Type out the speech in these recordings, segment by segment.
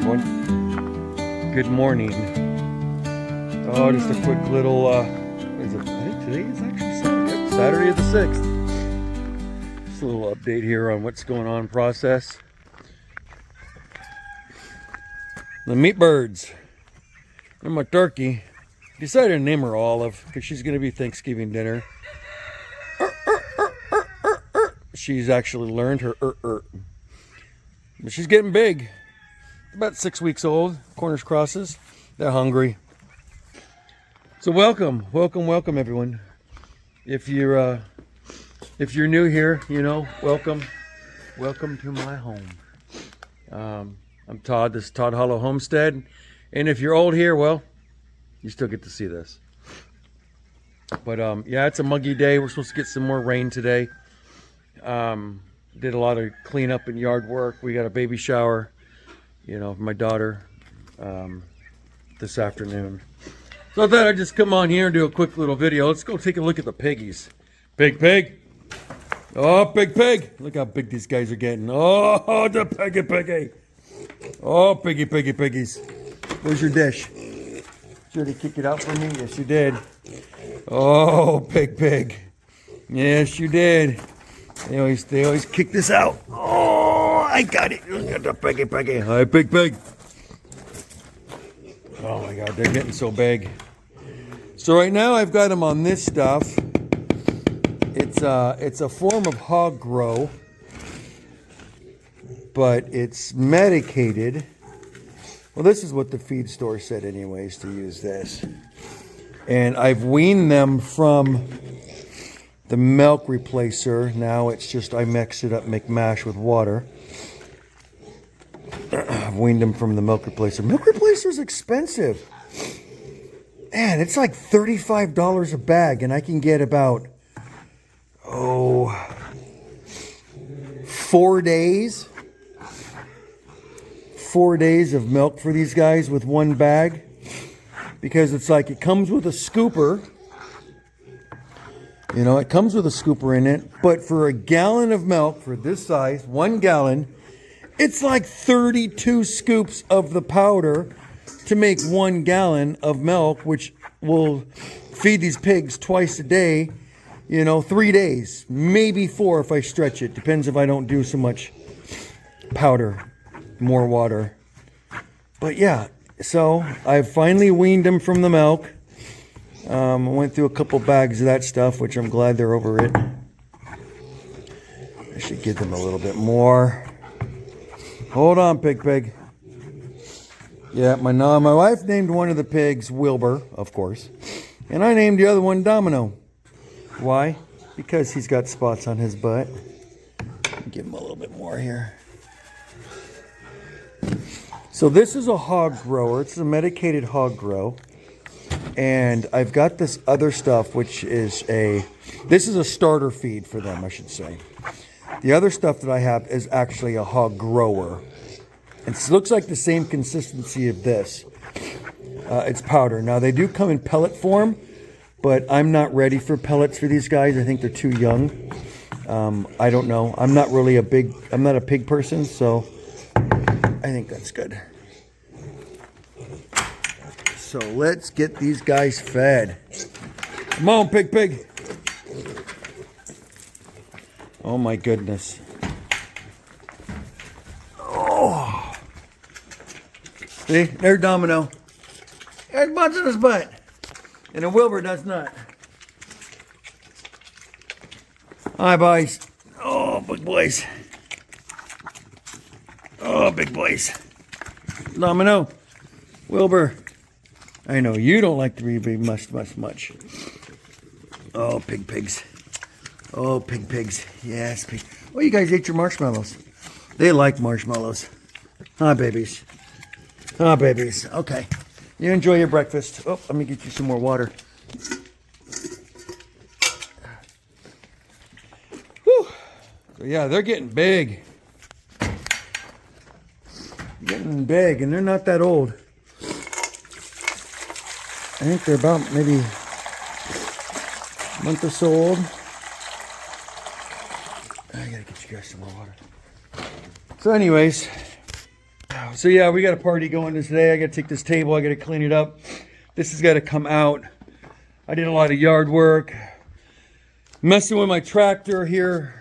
everyone. Good morning. Oh, just a quick little, what is it? I think today is actually Saturday. Saturday the 6th. Just a little update here on what's going on in process. The meat birds and my turkey. Decided to name her Olive because she's going to be Thanksgiving dinner. She's actually learned her but she's getting big. About 6 weeks old. Corners crosses. They're hungry. So welcome everyone. If you're new here, you know, welcome to my home. I'm Todd. This is Todd Hollow Homestead, and if you're old here, well, you still get to see this. But yeah, it's a muggy day. We're supposed to get some more rain today. Did a lot of cleanup and yard work. We got a baby shower, you know, for my daughter this afternoon. So I thought I'd just come on here and do a quick little video. Let's go take a look at the piggies. Pig. Oh, pig. Look how big these guys are getting. Oh, the piggy. Oh, piggies. Where's your dish? Should you kick it out for me? Yes, you did. Oh, pig. Yes, you did. They always kick this out. Oh, I got it. Look at the piggy. Hi, pig. Oh my God, they're getting so big. So right now I've got them on this stuff. It's a form of hog grow, but it's medicated. Well, this is what the feed store said anyways, to use this. And I've weaned them from the milk replacer. Now it's just, I mix it up, make mash with water. I've weaned them from the milk replacer. Milk replacer is expensive. Man, it's like $35 a bag, and I can get about, 4 days. 4 days of milk for these guys with one bag. Because it's like, it comes with a scooper. You know, it comes with a scooper in it, but for a gallon of milk, for this size, 1 gallon, it's like 32 scoops of the powder to make 1 gallon of milk, which will feed these pigs twice a day, 3 days, maybe 4 if I stretch it. Depends if I don't do so much powder, more water. But yeah, so I've finally weaned them from the milk. I went through a couple bags of that stuff, which I'm glad they're over it. I should give them a little bit more. Hold on, pig. Yeah, my wife named one of the pigs Wilbur, of course. And I named the other one Domino. Why? Because he's got spots on his butt. Give him a little bit more here. So this is a hog grower. It's a medicated hog grow. And I've got this other stuff, which is this is a starter feed for them, I should say. The other stuff that I have is actually a hog grower. It looks like the same consistency of this. It's powder. Now, they do come in pellet form, but I'm not ready for pellets for these guys. I think they're too young. I don't know. I'm not a pig person, so I think that's good. So let's get these guys fed. Come on, pig. Oh my goodness. Oh. See, there's Domino. There's butts in his butt. And a Wilbur does not. Hi, boys. Oh, big boys. Oh, big boys. Domino. Wilbur. I know you don't like to be much. Oh, pigs. Oh, pigs. Yes, pig. Oh, you guys ate your marshmallows. They like marshmallows. Hi, babies. Okay. You enjoy your breakfast. Oh, let me get you some more water. Whew. So, yeah, they're getting big. And they're not that old. I think they're about maybe a month or so old. I gotta get you guys some more water. So anyways, So yeah, we got a party going today. I got to take this table. I got to clean it up. This has got to come out. I did a lot of yard work, messing with my tractor here.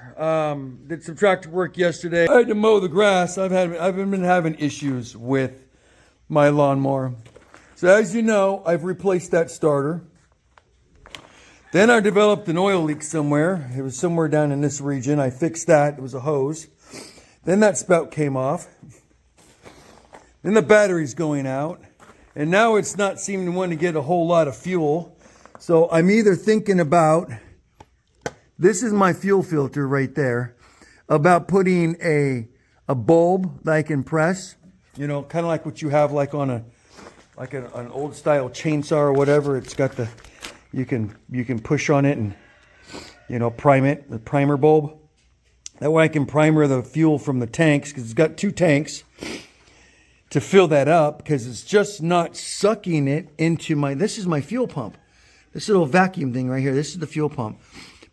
Did some tractor work yesterday. I had to mow the grass. I've been having issues with my lawnmower. So as you know, I've replaced that starter. Then I developed an oil leak somewhere. It was somewhere down in this region. I fixed that. It was a hose. Then that spout came off. Then the battery's going out. And now it's not seeming to want to get a whole lot of fuel. So I'm either thinking about, this is my fuel filter right there, about putting a bulb that I can press, you know, kind of like what you have like on an old style chainsaw or whatever. It's got the, you can push on it and, you know, prime it, the primer bulb. That way I can primer the fuel from the tanks, because it's got 2 tanks to fill that up, because it's just not sucking it into my, this is my fuel pump. This little vacuum thing right here, this is the fuel pump.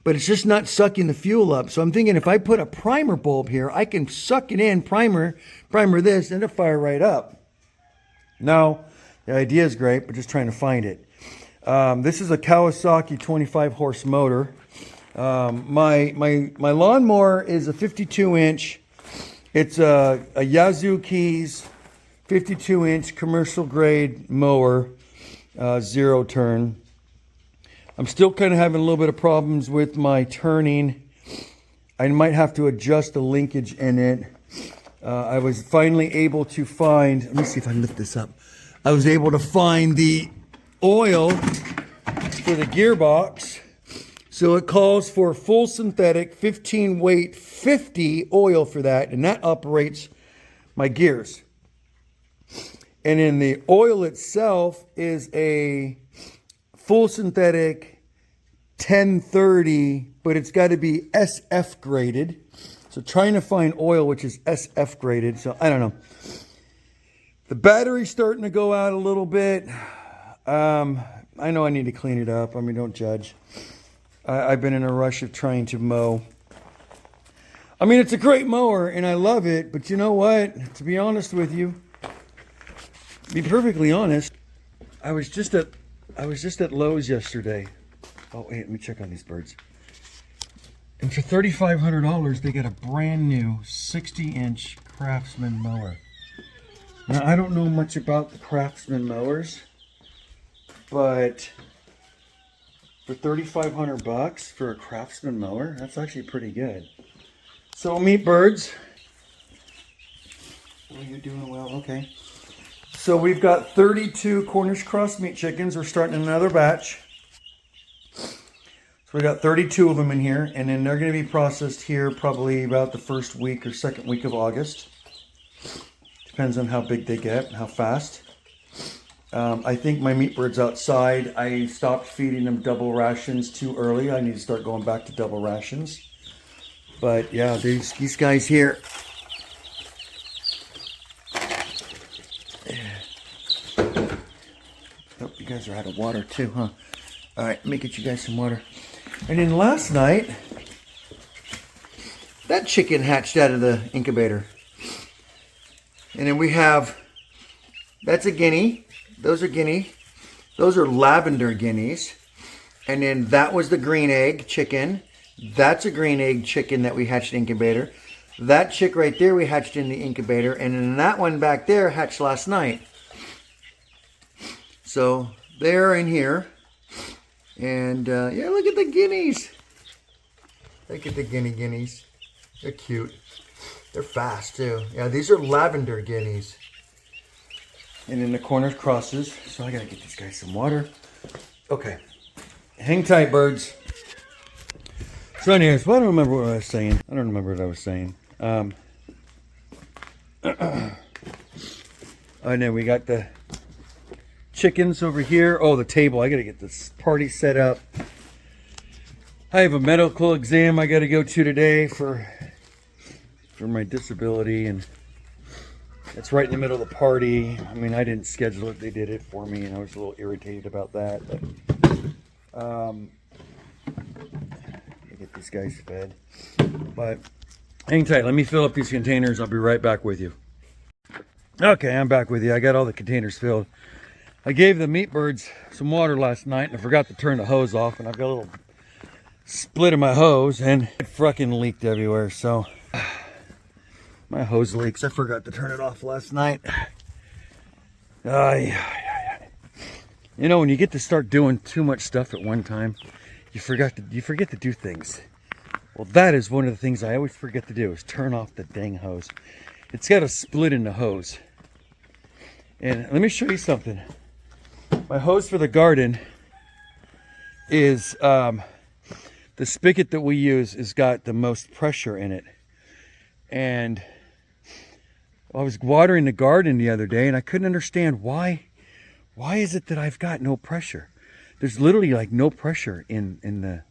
But it's just not sucking the fuel up. So I'm thinking if I put a primer bulb here, I can suck it in, primer this, and it'll fire right up. Now, the idea is great, but just trying to find it. This is a Kawasaki 25 horse motor. My lawnmower is a 52-inch. It's a Yazoo Keys 52-inch commercial grade mower, 0 turn. I'm still kind of having a little bit of problems with my turning. I might have to adjust the linkage in it. I was finally able to find, let me see if I can lift this up. I was able to find the oil for the gearbox. So it calls for full synthetic 15 weight 50 oil for that, and that operates my gears. And then the oil itself is a full synthetic 1030, but it's got to be SF graded. So trying to find oil which is SF graded. So I don't know. The battery's starting to go out a little bit. I know I need to clean it up. I mean, don't judge. I've been in a rush of trying to mow. I mean, it's a great mower and I love it, but you know what? To be honest with you, be perfectly honest, I was just at Lowe's yesterday. Oh, wait, let me check on these birds. And for $3,500, they get a brand new 60-inch Craftsman mower. Now, I don't know much about the Craftsman mowers, but for $3,500 for a Craftsman mower, that's actually pretty good. So, meat birds. Are you doing well? Okay. So we've got 32 Cornish cross meat chickens. We're starting another batch. So we got 32 of them in here, and then they're going to be processed here probably about the first week or second week of August. Depends on how big they get and how fast. I think my meat birds outside, I stopped feeding them double rations too early. I need to start going back to double rations. But yeah, these guys here. Oh, you guys are out of water too, huh? All right, let me get you guys some water. And then last night, that chicken hatched out of the incubator. And then we have, that's a guinea. Those are guinea. Those are lavender guineas. And then that was the green egg chicken. That's a green egg chicken that we hatched in the incubator. That chick right there we hatched in the incubator. And then that one back there hatched last night. So they're in here. And yeah, look at the guineas. Look at the guineas. They're cute. They're fast too. Yeah, these are lavender guineas. And in the corners crosses. So I gotta get these guys some water. Okay. Hang tight, birds. So anyways, well, I don't remember what I was saying. I don't remember what I was saying. And then we got the chickens over here. Oh, the table. I gotta get this party set up. I have a medical exam I gotta go to today for my disability, and it's right in the middle of the party. I mean, I didn't schedule it. They did it for me, and I was a little irritated about that. But get these guys fed. But hang tight. Let me fill up these containers. I'll be right back with you. Okay, I'm back with you. I got all the containers filled. I gave the meat birds some water last night and I forgot to turn the hose off, and I've got a little split in my hose and it fucking leaked everywhere. So my hose leaks. I forgot to turn it off last night. You know, when you get to start doing too much stuff at one time, you forget to do things. Well, that is one of the things I always forget to do, is turn off the dang hose. It's got a split in the hose. And let me show you something. My hose for the garden is the spigot that we use has got the most pressure in it. And I was watering the garden the other day and I couldn't understand why is it that I've got no pressure. There's literally like no pressure in the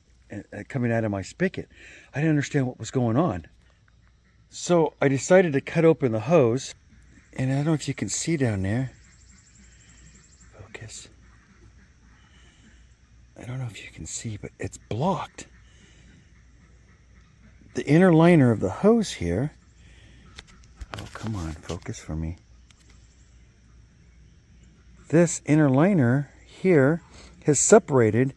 coming out of my spigot. I didn't understand what was going on. So I decided to cut open the hose, and I don't know if you can see down there. Focus. I don't know if you can see, but it's blocked. The inner liner of the hose here. Oh, come on, focus for me. This inner liner here has separated,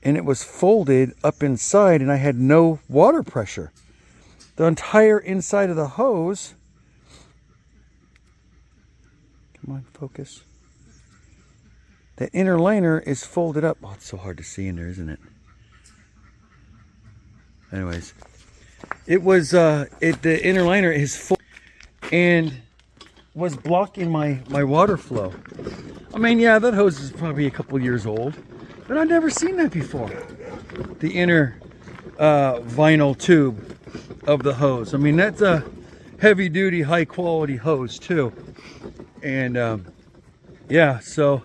and it was folded up inside, and I had no water pressure. The entire inside of the hose, come on, focus. The inner liner is folded up. Oh, it's so hard to see in there, isn't it? Anyways, it was the inner liner is full and was blocking my water flow. I mean, yeah, that hose is probably a couple years old, but I've never seen that before. The inner vinyl tube of the hose. I mean, that's a heavy duty, high quality hose too. And yeah, so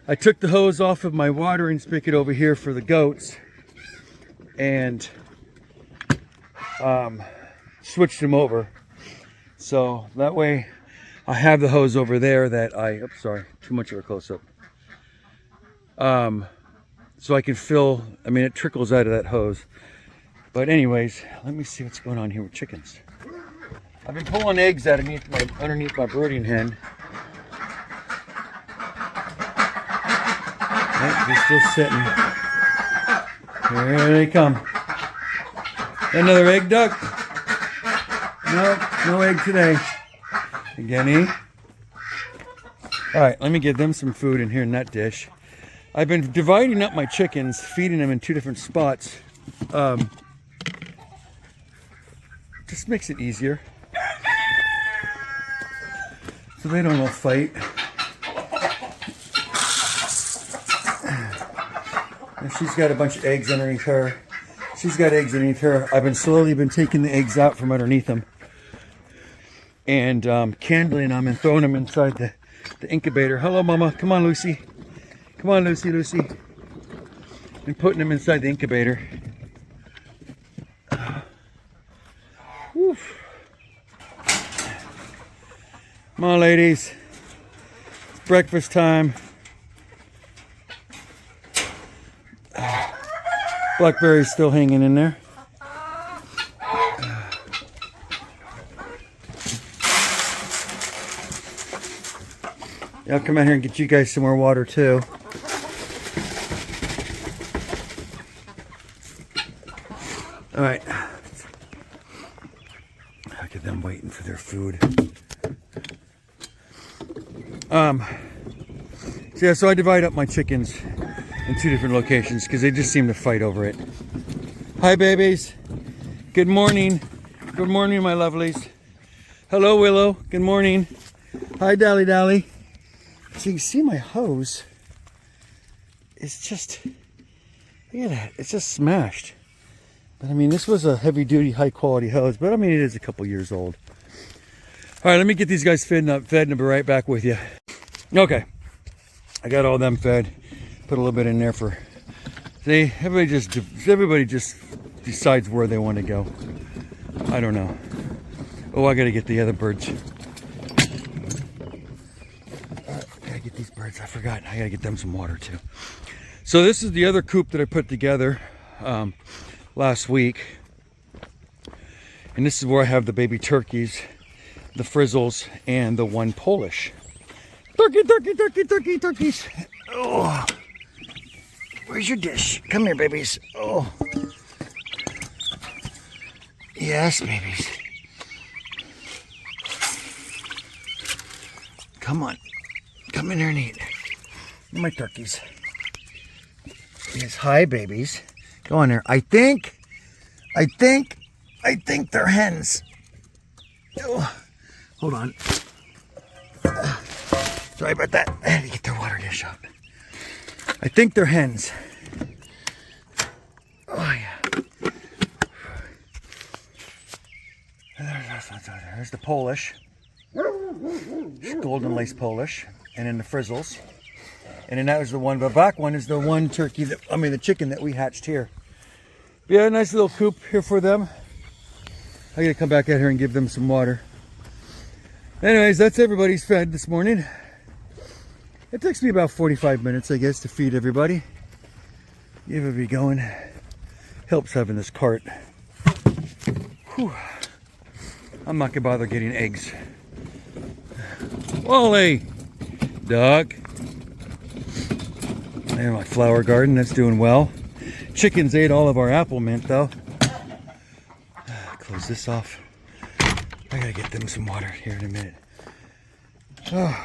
I took the hose off of my watering spigot over here for the goats and switched them over. So that way I have the hose over there that oops, sorry, too much of a close-up. So I can fill, I mean, it trickles out of that hose. But anyways, let me see what's going on here with chickens. I've been pulling eggs underneath my brooding hen. Yep, they're still sitting. Here they come. Another egg duck? No egg today. Again, Alright, let me give them some food in here in that dish. I've been dividing up my chickens, feeding them in 2 different spots. Just makes it easier. So they don't all fight. And she's got a bunch of eggs underneath her. She's got eggs underneath her. I've been slowly taking the eggs out from underneath them. And candling them and throwing them inside the incubator. Hello, Mama. Come on, Lucy. Come on, Lucy. And putting them inside the incubator. Woof. Come on, ladies. It's breakfast time. Blackberry's still hanging in there. Yeah, I'll come out here and get you guys some more water too. All right. Look at them waiting for their food. So I divide up my chickens in 2 different locations because they just seem to fight over it. Hi, babies. Good morning. Good morning, my lovelies. Hello, Willow. Good morning. Hi, Dally. So you can see my hose. It's just, look at that. It's just smashed. But I mean, this was a heavy duty, high quality hose, but I mean, it is a couple years old. All right, let me get these guys fed and I'll be right back with you. Okay. I got all them fed. Put a little bit in there for, see, everybody just decides where they want to go. I don't know. Oh, I got to get the other birds. Gotta get these birds. I forgot. I gotta get them some water too. So this is the other coop that I put together last week, and this is where I have the baby turkeys. the Frizzles, and the one Polish. Turkey, turkey, turkey, turkey, turkeys. Oh, where's your dish? Come here, babies. Oh, yes, babies. Come on, come in here and eat. My turkeys. Yes, hi, babies. Go in there. I think they're hens. Oh, hold on. Sorry about that. I had to get their water dish up. I think they're hens. Oh, yeah. There's the Polish. Golden lace Polish. And then the Frizzles. And then that was the one, the back one is the one turkey that, the chicken that we hatched here. Yeah, nice little coop here for them. I gotta come back out here and give them some water. Anyways, that's everybody's fed this morning. It takes me about 45 minutes, I guess, to feed everybody. Give it be going. Helps having this cart. Whew. I'm not gonna bother getting eggs. Wally! Duck. There's my flower garden, that's doing well. Chickens ate all of our apple mint though. Close this off. I gotta get them some water here in a minute. Oh.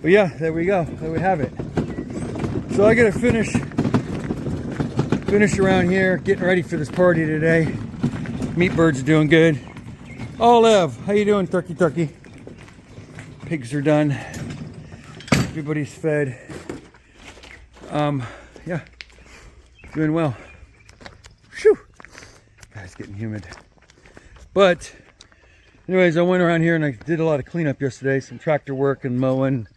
But yeah, there we go. There we have it. So I gotta finish around here, getting ready for this party today. Meat Bird's doing good. Olive, how you doing, turkey? Pigs are done. Everybody's fed. Yeah, doing well. Phew. God, it's getting humid. But anyways, I went around here and I did a lot of cleanup yesterday. Some tractor work and mowing,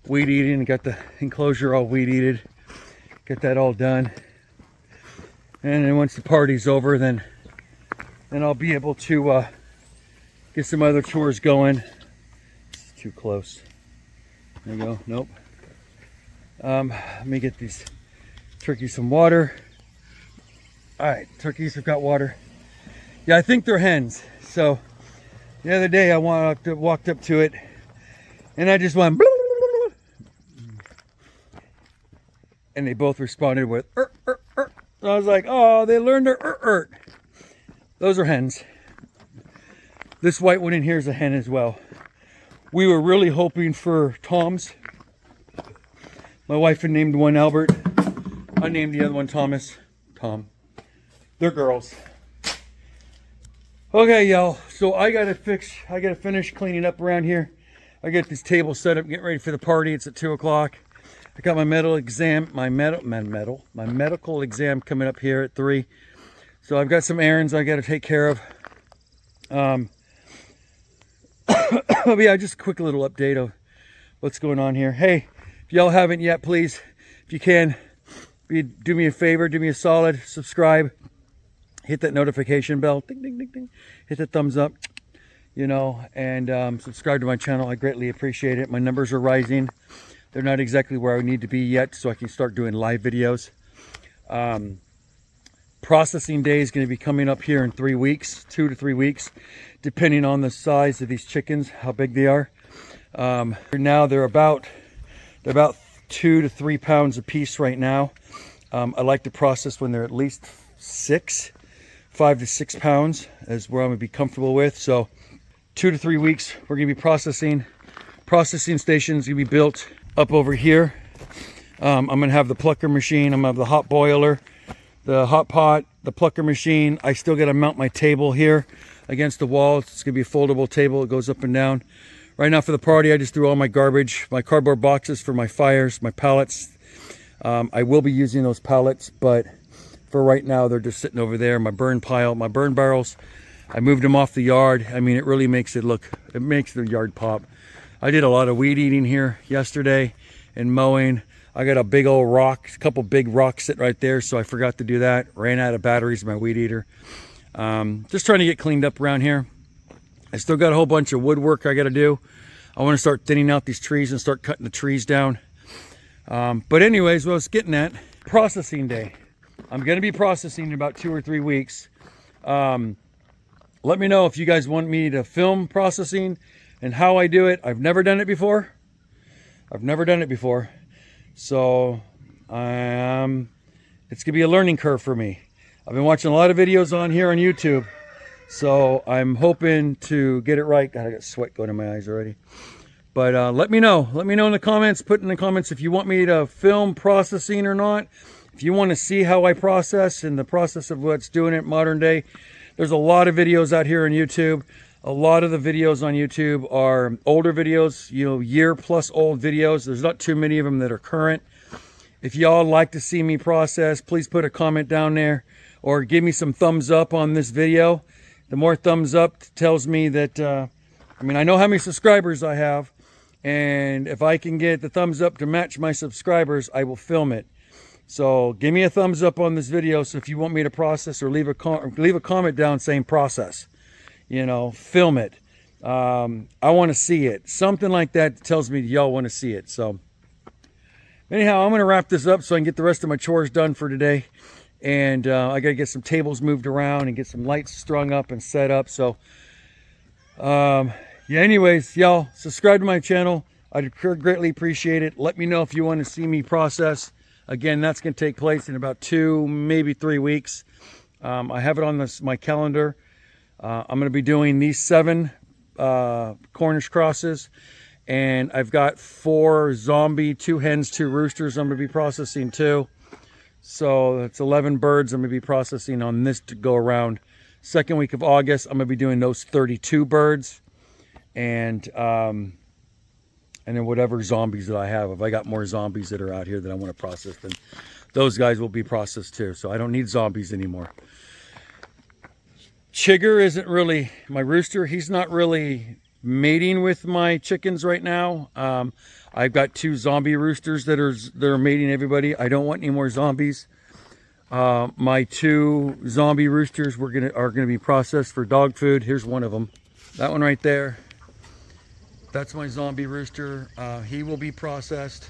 weed eating. Got the enclosure all weed eated. Get that all done. And then once the party's over, then I'll be able to get some other chores going. It's too close. There you go. Nope. Let me get these turkeys some water. All right, turkeys have got water. Yeah, I think they're hens. So the other day I walked up to it and I just went and they both responded with So I was like, oh, they learned their Those are hens. This white one in here is a hen as well. We were really hoping for Toms. My wife had named one Albert. I named the other one Thomas. Tom. They're girls. Okay, y'all. So I gotta finish cleaning up around here. I got this table set up, getting ready for the party. It's at 2 o'clock. I got my medical exam coming up here at 3. So I've got some errands I gotta take care of. But yeah, just a quick little update of what's going on here. Hey, if y'all haven't yet, please, if you can, do me a favor, do me a solid, subscribe, hit that notification bell, ding, ding, ding, ding, hit the thumbs up, and subscribe to my channel. I greatly appreciate it. My numbers are rising. They're not exactly where I need to be yet, so I can start doing live videos. Processing day is going to be coming up here in 3 weeks, 2 to 3 weeks, depending on the size of these chickens, how big they are. Now they're about 2 to 3 pounds a piece right now. I like to process when they're at least 5 to 6 pounds is where I'm gonna be comfortable with. So 2 to 3 weeks, we're gonna be processing. Processing station's gonna be built up over here. I'm gonna have the plucker machine. I'm gonna have the hot boiler, the hot pot, the plucker machine. I still gotta mount my table here against the wall. It's gonna be a foldable table. It goes up and down. Right now for the party, I just threw all my garbage, my cardboard boxes for my fires, my pallets. I will be using those pallets, but for right now, they're just sitting over there. My burn pile, my burn barrels, I moved them off the yard. I mean, it really makes it makes the yard pop. I did a lot of weed eating here yesterday and mowing. I got a big old rock, a couple big rocks sitting right there, so I forgot to do that. Ran out of batteries in my weed eater. Just trying to get cleaned up around here. I still got a whole bunch of woodwork I got to do. I want to start thinning out these trees and start cutting the trees down. But anyways, what I was getting at, processing day. I'm going to be processing in about 2 or 3 weeks. let me know if you guys want me to film processing and how I do it. I've never done it before. So it's gonna be a learning curve for me. I've been watching a lot of videos on here on YouTube, so I'm hoping to get it right. God, I got sweat going in my eyes already. But let me know in the comments. Put in the comments if you want me to film processing or not. If you want to see how I process and the process of what's doing it modern day. There's a lot of videos out here on YouTube. A lot of the videos on YouTube are older videos, you know, year plus old videos. There's not too many of them that are current. If y'all like to see me process, please put a comment down there or give me some thumbs up on this video. The more thumbs up tells me that, I mean, I know how many subscribers I have, and if I can get the thumbs up to match my subscribers, I will film it. So give me a thumbs up on this video. So if you want me to process, or leave a comment down saying process, you know, film it. I want to see it. Something like that tells me y'all want to see it. So anyhow, I'm going to wrap this up so I can get the rest of my chores done for today. And I got to get some tables moved around and get some lights strung up and set up. So yeah, anyways, y'all subscribe to my channel. I'd greatly appreciate it. Let me know if you want to see me process. Again, that's going to take place in about 2, maybe 3 weeks. I have it on my calendar. I'm going to be doing these 7 Cornish crosses. And I've got 4 zombie, 2 hens, 2 roosters I'm going to be processing too. So that's 11 birds I'm going to be processing on this to go around. Second week of August, I'm going to be doing those 32 birds. And then whatever zombies that I have. If I got more zombies that are out here that I want to process, then those guys will be processed too. So I don't need zombies anymore. Chigger isn't really, my rooster, he's not really mating with my chickens right now. I've got 2 zombie roosters that are mating everybody. I don't want any more zombies. My 2 zombie roosters are gonna be processed for dog food. Here's one of them. That one right there. That's my zombie rooster. He will be processed.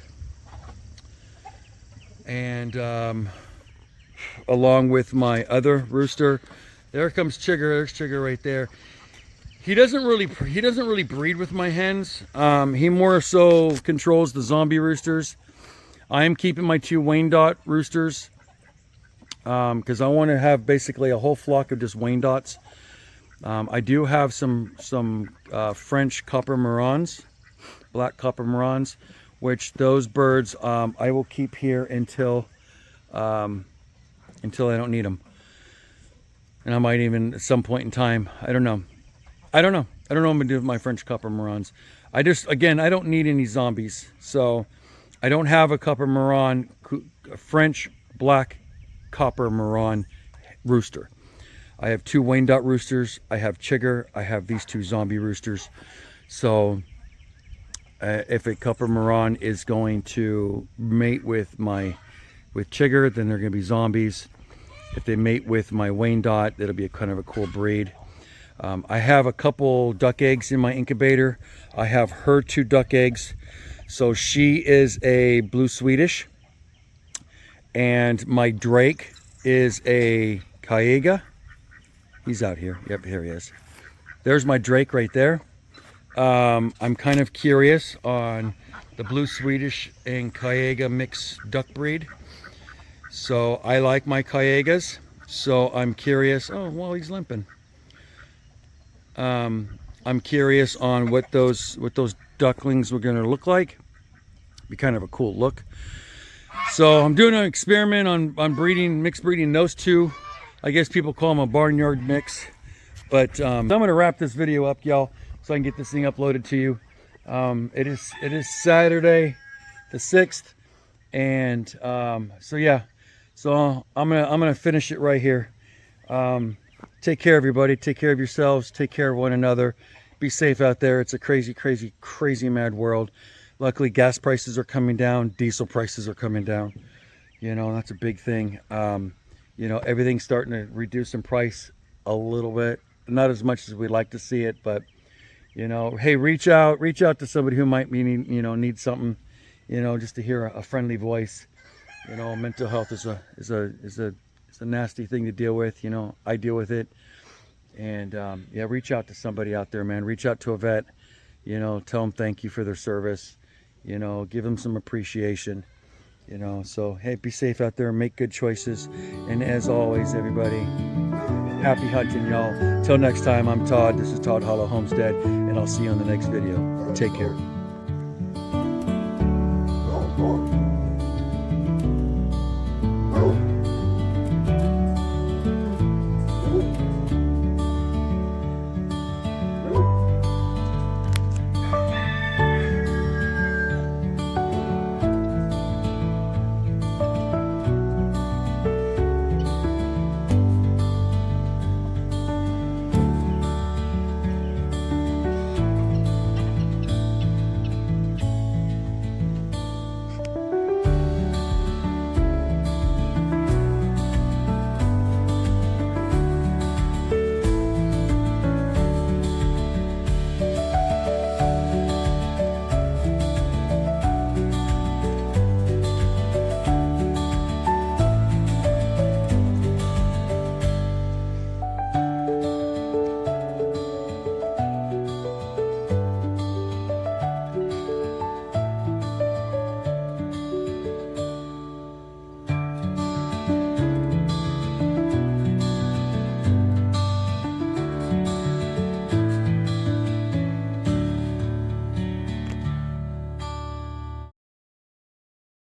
And along with my other rooster. There comes Chigger. There's Chigger right there. He doesn't really breed with my hens. He more so controls the zombie roosters. I am keeping my 2 Wyandotte roosters because I want to have basically a whole flock of just Wyandottes. I do have some French copper marrons, black copper marrons, which those birds I will keep here until I don't need them. And I might even at some point in time, I don't know what I'm gonna do with my French copper marrons. Again, I don't need any zombies, so I don't have a copper marron, a French black copper marron rooster. I have 2 Wyandotte roosters. I have Chigger. I have these 2 zombie roosters. So if a copper marron is going to mate with Chigger, then they're going to be zombies. If they mate with my Wyandotte, it'll be kind of a cool breed. I have a couple duck eggs in my incubator. I have her 2 duck eggs. So she is a blue Swedish. And my Drake is a Cayega. He's out here. Yep, here he is. There's my Drake right there. I'm kind of curious on the blue Swedish and Cayega mixed duck breed. So I like my Cayegas. So I'm curious. Oh, well, he's limping. I'm curious on what those ducklings were going to look like. Be kind of a cool look. So I'm doing an experiment on mixed breeding those 2. I guess people call them a barnyard mix. But I'm going to wrap this video up, y'all, so I can get this thing uploaded to you. It is Saturday the 6th, and so yeah. So I'm gonna finish it right here. Take care, everybody. Take care of yourselves. Take care of one another. Be safe out there. It's a crazy, crazy, crazy mad world. Luckily, gas prices are coming down. Diesel prices are coming down. You know, that's a big thing. You know, everything's starting to reduce in price a little bit. Not as much as we'd like to see it, but you know, hey, reach out to somebody who might need something, you know, just to hear a friendly voice. You know, mental health is a nasty thing to deal with. You know, I deal with it, And yeah, reach out to somebody out there, man. Reach out to a vet, you know, tell them thank you for their service, you know, give them some appreciation, you know. So hey, be safe out there, make good choices, and as always, everybody, happy hunting, y'all. Till next time, I'm Todd. This is Todd Hollow Homestead, and I'll see you on the next video. Take care.